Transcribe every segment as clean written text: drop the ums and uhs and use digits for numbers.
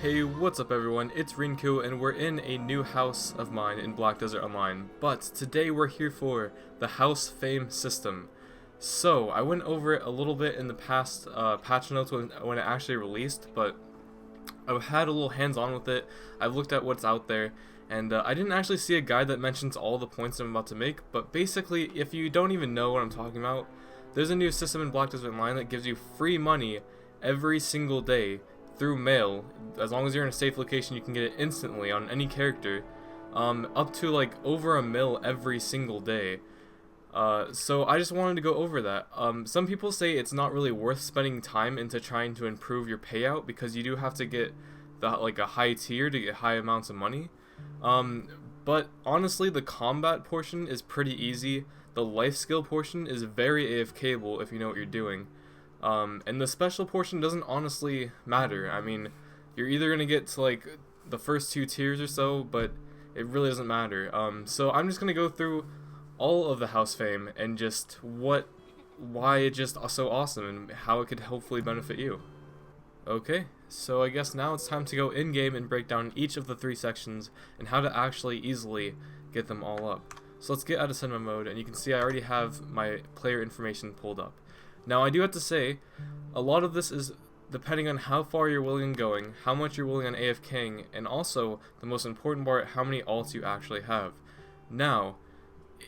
Hey, what's up everyone, it's Rinku and we're in a new house of mine in Black Desert Online, but today we're here for the House Fame system. So, I went over it a little bit in the past patch notes when it actually released, but I've had a little hands-on with it. I've looked at what's out there, and I didn't actually see a guide that mentions all the points I'm about to make, but basically, if you don't even know what I'm talking about, there's a new system in Black Desert Online that gives you free money every single day through mail. As long as you're in a safe location, you can get it instantly on any character, up to like over a mil every single day. So I just wanted to go over that. Some people say it's not really worth spending time into trying to improve your payout because you do have to get like a high tier to get high amounts of money. But honestly, the combat portion is pretty easy. The life skill portion is very AFKable if you know what you're doing. And the special portion doesn't honestly matter. I mean, you're either gonna get to like the first two tiers or so, but it really doesn't matter. So I'm just gonna go through all of the House Fame and just why it's just so awesome and how it could hopefully benefit you. Okay, so I guess now it's time to go in-game and break down each of the three sections and how to actually easily get them all up. So let's get out of cinema mode, and you can see I already have my player information pulled up. Now I do have to say, a lot of this is depending on how far you're willing on going, how much you're willing on AFKing, and also, the most important part, how many alts you actually have. Now,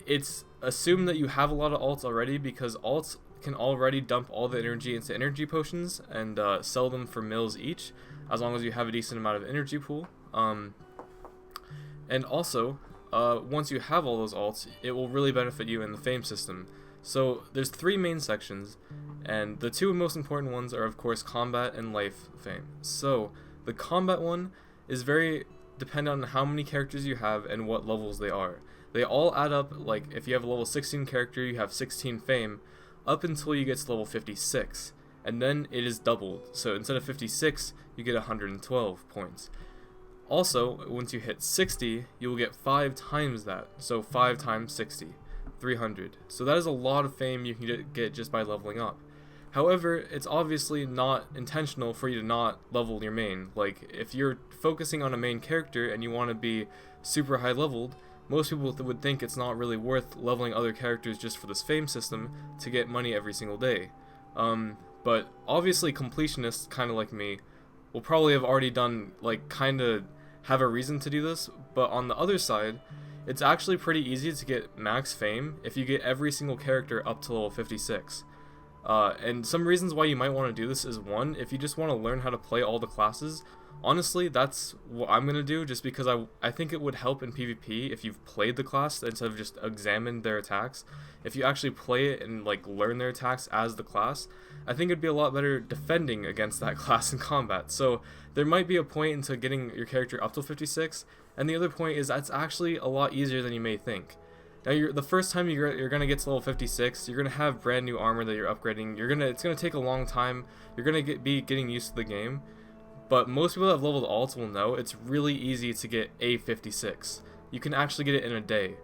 it's assumed that you have a lot of alts already because alts can already dump all the energy into energy potions and sell them for mils each, as long as you have a decent amount of energy pool. And also, once you have all those alts, it will really benefit you in the fame system. So there's three main sections, and the two most important ones are of course combat and life fame. So the combat one is very dependent on how many characters you have and what levels they are. They all add up. Like if you have a level 16 character, you have 16 fame up until you get to level 56, and then it is doubled. So instead of 56, you get 112 points. Also, once you hit 60, you will get 5 times that. So 5 times 60. 300. So that is a lot of fame you can get just by leveling up. However, it's obviously not intentional for you to not level your main. Like, if you're focusing on a main character and you want to be super high leveled, most people would think it's not really worth leveling other characters just for this fame system to get money every single day. But obviously completionists, kind of like me, will probably have already done, like, kind of have a reason to do this, but on the other side, it's actually pretty easy to get max fame if you get every single character up to level 56. And some reasons why you might want to do this is, one, if you just want to learn how to play all the classes. Honestly, that's what I'm going to do, just because I think it would help in PvP if you've played the class instead of just examined their attacks. If you actually play it and like learn their attacks as the class, I think it'd be a lot better defending against that class in combat. So there might be a point into getting your character up to 56, and the other point is that's actually a lot easier than you may think. Now, the first time you're gonna get to level 56, you're gonna have brand new armor that you're upgrading. It's gonna take a long time. You're gonna be getting used to the game. But most people that have leveled alts will know it's really easy to get a 56. You can actually get it in a day.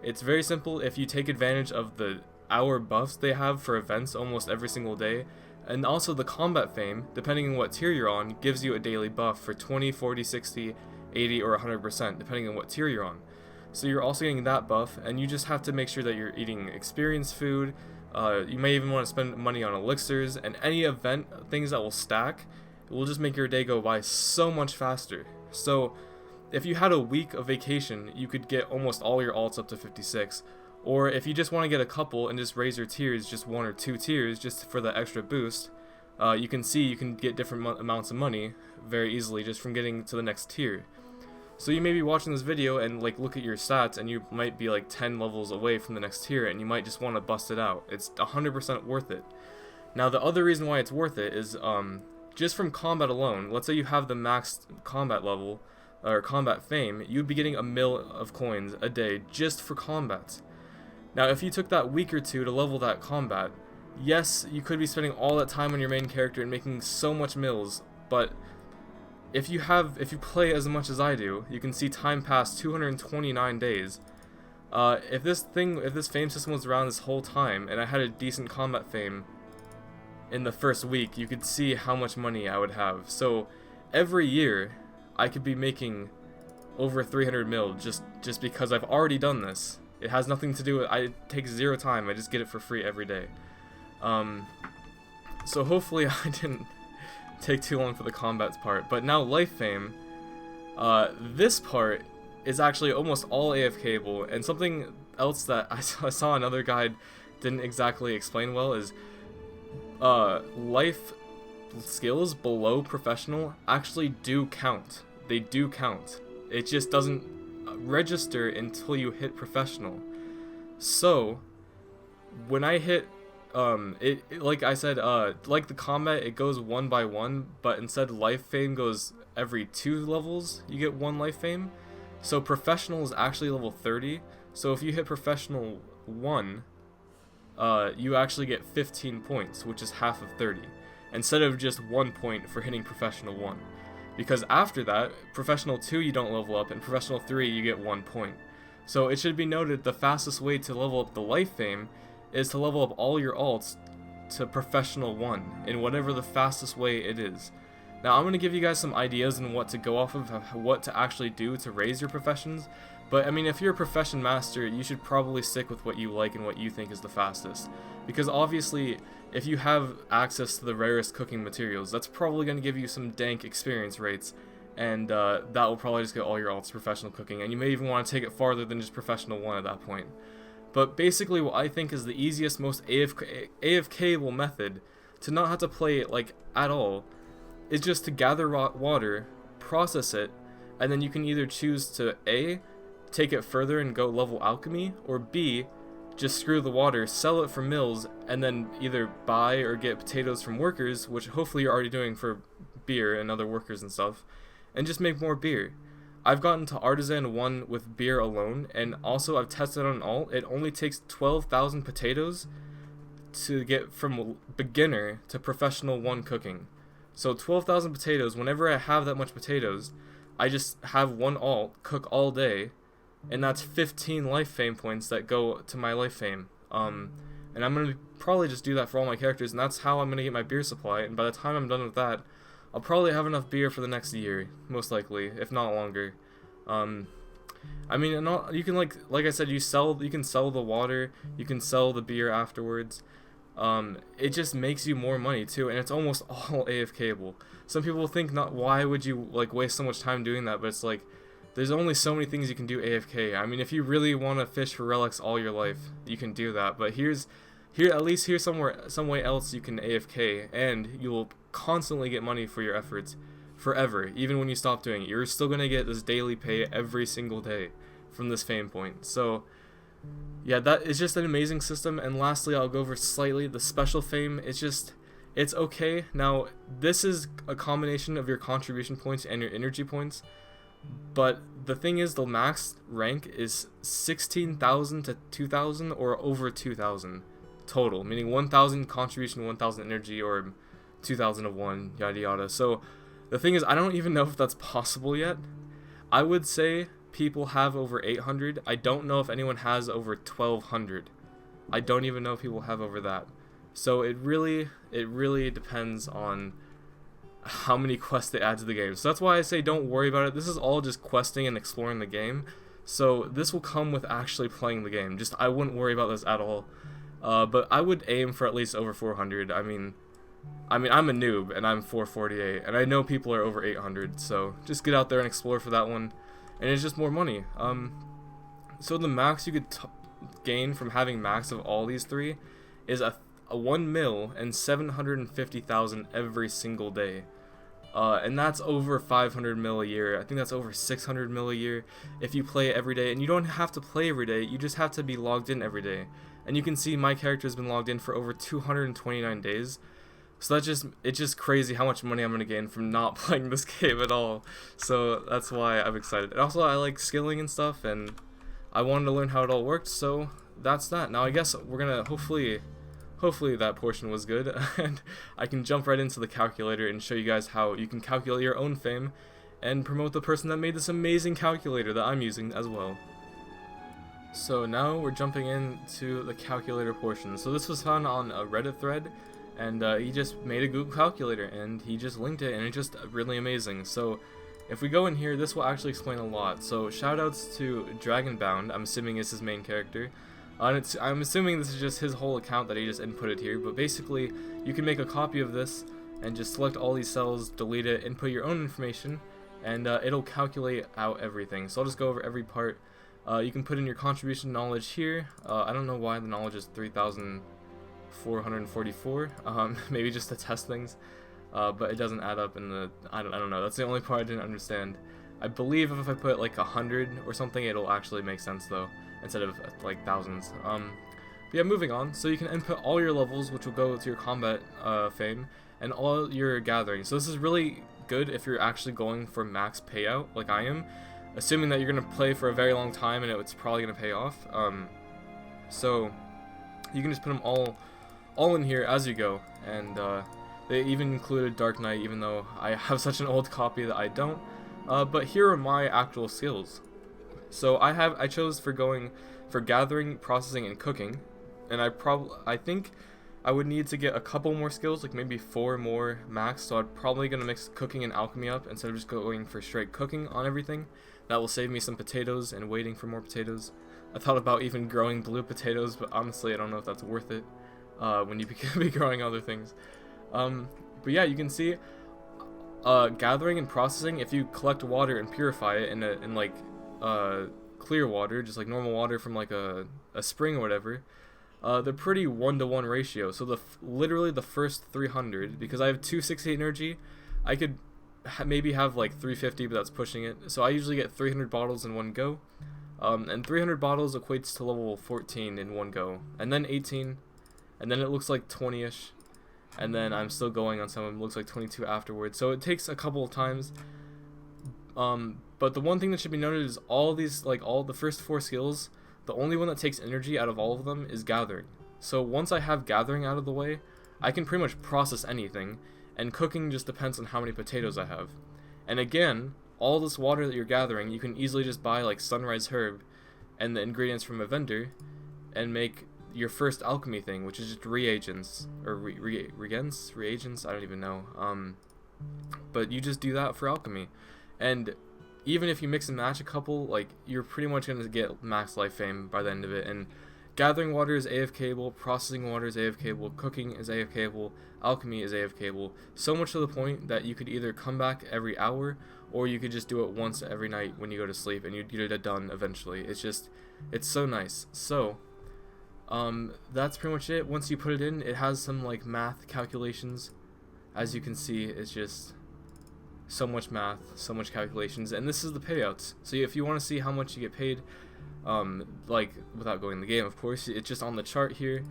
It's very simple if you take advantage of the hour buffs they have for events almost every single day. And also the combat fame, depending on what tier you're on, gives you a daily buff for 20, 40, 60, 80, or 100%, depending on what tier you're on. So you're also getting that buff, and you just have to make sure that you're eating experience food. You may even want to spend money on elixirs, and any event things that will stack. It will just make your day go by so much faster. So if you had a week of vacation, you could get almost all your alts up to 56. Or if you just want to get a couple and just raise your tiers, just 1 or 2 tiers, just for the extra boost, you can see you can get different amounts of money very easily just from getting to the next tier. So you may be watching this video and like look at your stats, and you might be like 10 levels away from the next tier, and you might just want to bust it out. It's 100% worth it. Now the other reason why it's worth it is just from combat alone. Let's say you have the maxed combat level or combat fame, you'd be getting 1 mil of coins a day just for combats. Now if you took that week or two to level that combat, yes, you could be spending all that time on your main character and making so much mils, but if you play as much as I do, you can see time pass 229 days. If this fame system was around this whole time and I had a decent combat fame in the first week, you could see how much money I would have. So every year I could be making over 300 mil just because I've already done this. It has nothing to do with, it takes 0 time, I just get it for free every day. So hopefully I didn't take too long for the combats part, but now life fame, this part is actually almost all AFK-able, and something else that I saw another guide didn't exactly explain well is, life skills below professional actually do count. They do count. It just doesn't register until you hit professional. So when I hit like I said, like the combat, it goes 1 by 1, but instead life fame goes every 2 levels, you get 1 life fame. So professional is actually level 30, so if you hit professional 1, you actually get 15 points, which is half of 30, instead of just 1 point for hitting professional 1. Because after that, professional 2 you don't level up, and professional 3 you get 1 point. So it should be noted, the fastest way to level up the life fame is to level up all your alts to professional 1, in whatever the fastest way it is. Now I'm going to give you guys some ideas on what to go off of what to actually do to raise your professions, but I mean, if you're a profession master, you should probably stick with what you like and what you think is the fastest. Because obviously, if you have access to the rarest cooking materials, that's probably going to give you some dank experience rates, and that will probably just get all your alts professional cooking, and you may even want to take it farther than just professional 1 at that point. But basically what I think is the easiest, most AFK-able method to not have to play it like at all is just to gather water, process it, and then you can either choose to A, take it further and go level alchemy, or B, just screw the water, sell it for mills, and then either buy or get potatoes from workers, which hopefully you're already doing for beer and other workers and stuff, and just make more beer. I've gotten to Artisan 1 with beer alone, and also I've tested on alt. It only takes 12,000 potatoes to get from beginner to professional 1 cooking. So 12,000 potatoes, whenever I have that much potatoes, I just have 1 alt, cook all day, and that's 15 life fame points that go to my life fame. And I'm going to probably just do that for all my characters, and that's how I'm going to get my beer supply, and by the time I'm done with that, I'll probably have enough beer for the next year, most likely, if not longer. I mean, you can like I said, you can sell the water, you can sell the beer afterwards. It just makes you more money too, and it's almost all AFK-able. Some people think, why would you like waste so much time doing that? But it's like, there's only so many things you can do AFK. I mean, if you really want to fish for relics all your life, you can do that. But here's some way else you can AFK, and you will constantly get money for your efforts forever. Even when you stop doing it, you're still gonna get this daily pay every single day from this fame point. So yeah, that is just an amazing system. And lastly, I'll go over slightly the special fame. It's okay. Now, this is a combination of your contribution points and your energy points, but the thing is, the max rank is 16,000 to 2,000 or over 2,000 total, meaning 1,000 contribution, 1,000 energy, or 2,000 of 1, yada yada. So the thing is, I don't even know if that's possible yet. I would say people have over 800. I don't know if anyone has over 1,200. I don't even know if people have over that. So it really depends on how many quests they add to the game. So that's why I say don't worry about it. This is all just questing and exploring the game. So this will come with actually playing the game. Just, I wouldn't worry about this at all. But I would aim for at least over 400. I mean, I'm a noob and I'm 448, and I know people are over 800. So just get out there and explore for that one, and it's just more money. So the max you could gain from having max of all these three is a 1 mil and 750,000 every single day. And that's over 500 mil a year. I think that's over 600 mil a year if you play every day. And you don't have to play every day, you just have to be logged in every day. And you can see my character has been logged in for over 229 days. So it's just crazy how much money I'm going to gain from not playing this game at all. So that's why I'm excited. And also, I like skilling and stuff, and I wanted to learn how it all worked, so that's that. Now I guess we're going to hopefully that portion was good, and I can jump right into the calculator and show you guys how you can calculate your own fame and promote the person that made this amazing calculator that I'm using as well. So now we're jumping into the calculator portion. So this was found on a Reddit thread, and he just made a Google calculator and he just linked it, and it's just really amazing. So If we go in here, this will actually explain a lot. So shoutouts to Dragonbound, I'm assuming is his main character. I'm assuming this is just his whole account that he just inputted here, but basically you can make a copy of this and just select all these cells, delete it, input your own information, and it'll calculate out everything. So I'll just go over every part. You can put in your contribution knowledge here. I don't know why the knowledge is 3,444, maybe just to test things, but it doesn't add up in the, I don't know, that's the only part I didn't understand. I believe if I put like 100 or something, it'll actually make sense though, instead of like thousands. But yeah, moving on. So you can input all your levels, which will go to your combat fame, and all your gathering. So this is really good if you're actually going for max payout, like I am, assuming that you're gonna play for a very long time and it's probably gonna pay off. So you can just put them all in here as you go, and they even included Dark Knight, even though I have such an old copy that I don't. But here are my actual skills. So I chose for going for gathering, processing, and cooking, and I think I would need to get a couple more skills, like maybe 4 more max. So I'm probably gonna mix cooking and alchemy up instead of just going for straight cooking on everything. That will save me some potatoes and waiting for more potatoes. I thought about even growing blue potatoes, but honestly I don't know if that's worth it when you be growing other things. But yeah, you can see gathering and processing. If you collect water and purify it in like clear water, just like normal water from like a spring or whatever, they're pretty 1-to-1 ratio. So literally the first 300, because I have 268 energy, I could maybe have like 350, but that's pushing it. So I usually get 300 bottles in one go, and 300 bottles equates to level 14 in one go, and then 18, and then it looks like 20ish, and then I'm still going on some of them, looks like 22 afterwards. So it takes a couple of times. But the one thing that should be noted is all the first 4 skills, the only one that takes energy out of all of them is gathering. So once I have gathering out of the way, I can pretty much process anything, and cooking just depends on how many potatoes I have. And again, all this water that you're gathering, you can easily just buy like sunrise herb and the ingredients from a vendor and make your first alchemy thing, which is just reagents, or reagents, I don't even know. But you just do that for alchemy, and even if you mix and match a couple, like, you're pretty much gonna get max life fame by the end of it. And gathering water is AFKable, processing water is AFKable, cooking is AFKable, alchemy is AFKable, so much to the point that you could either come back every hour, or you could just do it once every night when you go to sleep, and you'd get it done eventually. It's so nice. So that's pretty much it. Once you put it in, it has some like math calculations. As you can see, it's just so much math, so much calculations, and this is the payouts. So if you want to see how much you get paid, like without going in the game, of course, it's just on the chart here,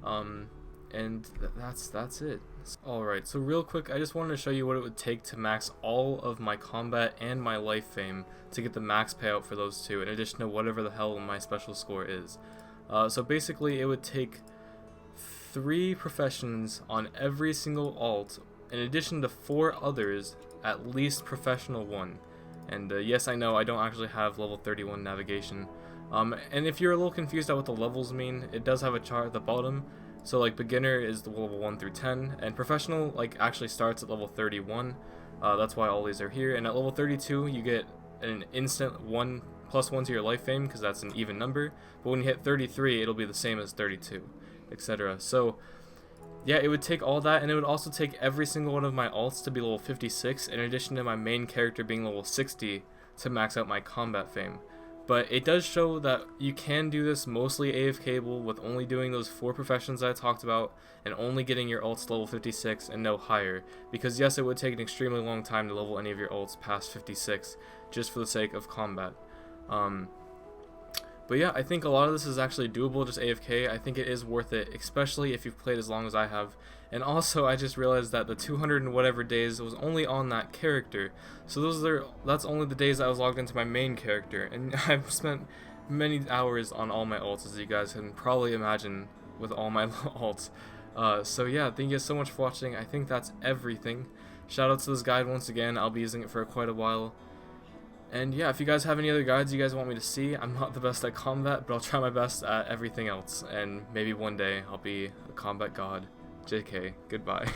and that's it. Alright, so real quick, I just wanted to show you what it would take to max all of my combat and my life fame to get the max payout for those two, in addition to whatever the hell my special score is. So basically, it would take 3 professions on every single alt, in addition to 4 others, at least professional 1. And yes, I know I don't actually have level 31 navigation. And if you're a little confused at what the levels mean, it does have a chart at the bottom. So like beginner is the level 1 through 10, and professional like actually starts at level 31. That's why all these are here. And at level 32, you get an instant 1 plus 1 to your life fame, because that's an even number. But when you hit 33, it'll be the same as 32, etc. So yeah, it would take all that, and it would also take every single one of my alts to be level 56, in addition to my main character being level 60 to max out my combat fame. But it does show that you can do this mostly AFKable with only doing those 4 professions that I talked about, and only getting your alts to level 56 and no higher. Because yes, it would take an extremely long time to level any of your alts past 56, just for the sake of combat. But yeah, I think a lot of this is actually doable, just AFK. I think it is worth it, especially if you've played as long as I have. And also, I just realized that the 200 and whatever days was only on that character. So that's only the days I was logged into my main character. And I've spent many hours on all my alts, as you guys can probably imagine with all my alts. So yeah, thank you guys so much for watching. I think that's everything. Shout out to this guide once again. I'll be using it for quite a while. And yeah, if you guys have any other guides you guys want me to see, I'm not the best at combat, but I'll try my best at everything else. And maybe one day I'll be a combat god. JK, goodbye.